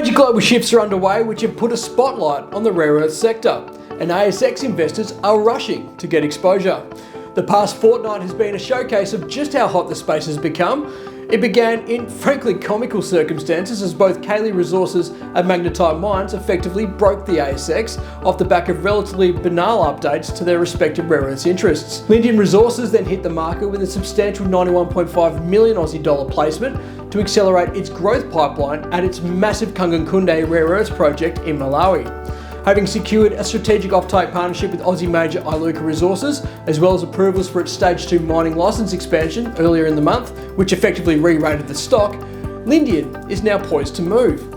Major global shifts are underway which have put a spotlight on the rare earth sector, and ASX investors are rushing to get exposure. The past fortnight has been a showcase of just how hot the space has become. It began in frankly comical circumstances as both Kaylee Resources and Magnetite Mines effectively broke the ASX off the back of relatively banal updates to their respective rare earths interests. Lindian Resources then hit the market with a substantial 91.5 million Aussie dollar placement to accelerate its growth pipeline at its massive Kangankunde rare earths project in Malawi. Having secured a strategic offtake partnership with Aussie major Ark Resources, as well as approvals for its Stage 2 mining licence expansion earlier in the month, which effectively re-rated the stock, Lindian is now poised to move.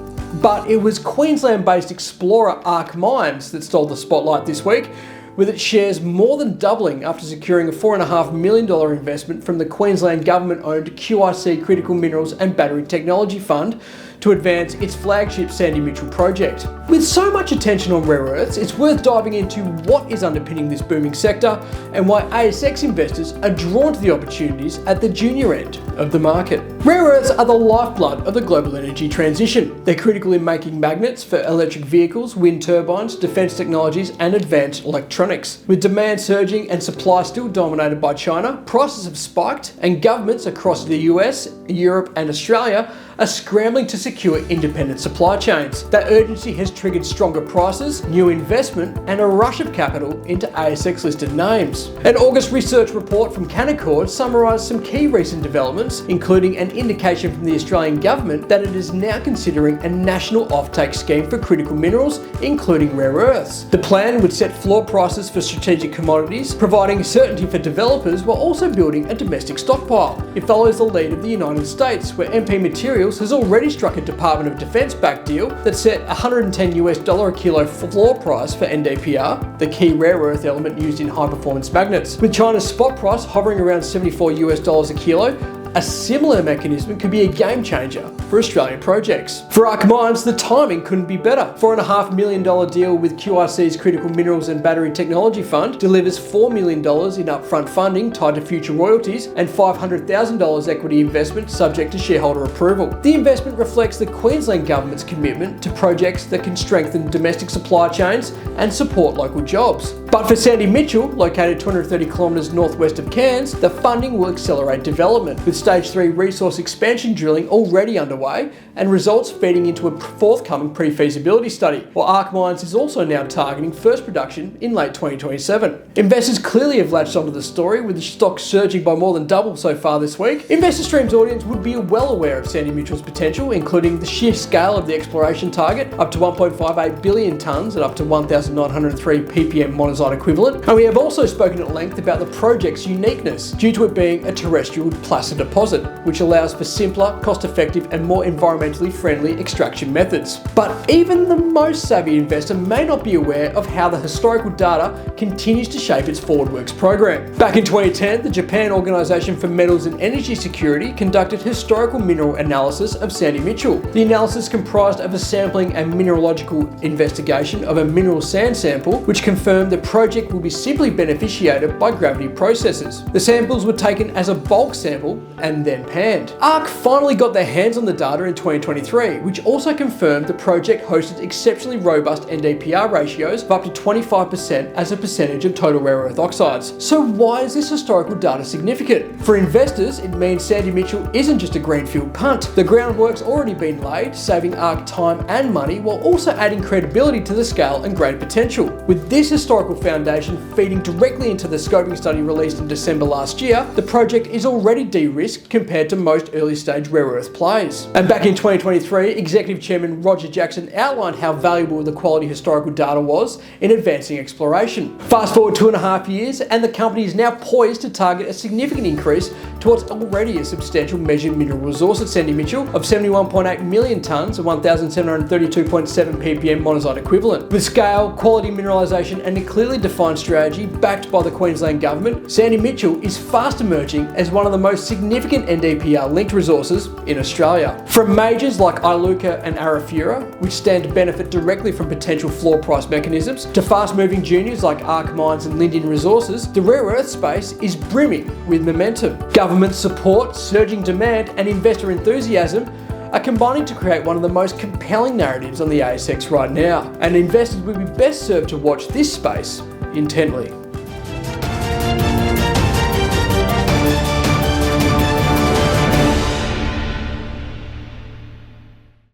But it was Queensland-based explorer Ark Mines that stole the spotlight this week, with its shares more than doubling after securing a $4.5 million investment from the Queensland government-owned QIC Critical Minerals and Battery Technology Fund to advance its flagship Sandy Mitchell project. With so much attention on rare earths, it's worth diving into what is underpinning this booming sector and why ASX investors are drawn to the opportunities at the junior end of the market. Rare earths are the lifeblood of the global energy transition. They're critical in making magnets for electric vehicles, wind turbines, defence technologies and advanced electronics. With demand surging and supply still dominated by China, prices have spiked and governments across the US, Europe and Australia are scrambling to secure independent supply chains. That urgency has triggered stronger prices, new investment and a rush of capital into ASX listed names. An August research report from Canaccord summarised some key recent developments, including an indication from the Australian government that it is now considering a national offtake scheme for critical minerals, including rare earths. The plan would set floor prices for strategic commodities, providing certainty for developers while also building a domestic stockpile. It follows the lead of the United States, where MP Materials has already struck a Department of Defense-backed deal that set $110 a kilo floor price for NdPr, the key rare earth element used in high-performance magnets. With China's spot price hovering around $74 a kilo, a similar mechanism could be a game changer for Australian projects. For Ark Mines, the timing couldn't be better. $4.5 million deal with QIC's Critical Minerals and Battery Technology Fund delivers $4 million in upfront funding tied to future royalties and $500,000 equity investment subject to shareholder approval. The investment reflects the Queensland Government's commitment to projects that can strengthen domestic supply chains and support local jobs. But for Sandy Mitchell, located 230 kilometres northwest of Cairns, the funding will accelerate development, with Stage 3 resource expansion drilling already underway and results feeding into a forthcoming pre-feasibility study, while Ark Mines is also now targeting first production in late 2027. Investors clearly have latched onto the story, with the stock surging by more than double so far this week. InvestorStream's audience would be well aware of Sandy Mitchell's potential, including the sheer scale of the exploration target, up to 1.58 billion tonnes at up to 1,903 ppm monazite equivalent, and we have also spoken at length about the project's uniqueness due to it being a terrestrial placer deposit, which allows for simpler, cost-effective and more environmentally friendly extraction methods. But even the most savvy investor may not be aware of how the historical data continues to shape its forward works program. Back in 2010, the Japan Organisation for Metals and Energy Security conducted historical mineral analysis of Sandy Mitchell. The analysis comprised of a sampling and mineralogical investigation of a mineral sand sample, which confirmed the project will be simply beneficiated by gravity processes. The samples were taken as a bulk sample and then panned. Ark finally got their hands on the data in 2023, which also confirmed the project hosted exceptionally robust NdPr ratios of up to 25% as a percentage of total rare earth oxides. So why is this historical data significant? For investors, it means Sandy Mitchell isn't just a greenfield punt. The groundwork's already been laid, saving Ark time and money while also adding credibility to the scale and grade potential. With this historical foundation feeding directly into the scoping study released in December last year, the project is already de-risked compared to most early stage rare earth plays. And back in 2023, Executive Chairman Roger Jackson outlined how valuable the quality historical data was in advancing exploration. Fast forward 2.5 years and the company is now poised to target a significant increase to what's already a substantial measured mineral resource at Sandy Mitchell of 71.8 million tonnes of 1,732.7 ppm monazite equivalent. With scale, quality mineralisation and a clearly defined strategy backed by the Queensland Government, Sandy Mitchell is fast emerging as one of the most significant NdPr linked resources in Australia. From majors like Iluka and Arafura, which stand to benefit directly from potential floor price mechanisms, to fast-moving juniors like Ark Mines and Lindian Resources, the rare earth space is brimming with momentum. Government support, surging demand and investor enthusiasm are combining to create one of the most compelling narratives on the ASX right now, and investors would be best served to watch this space intently.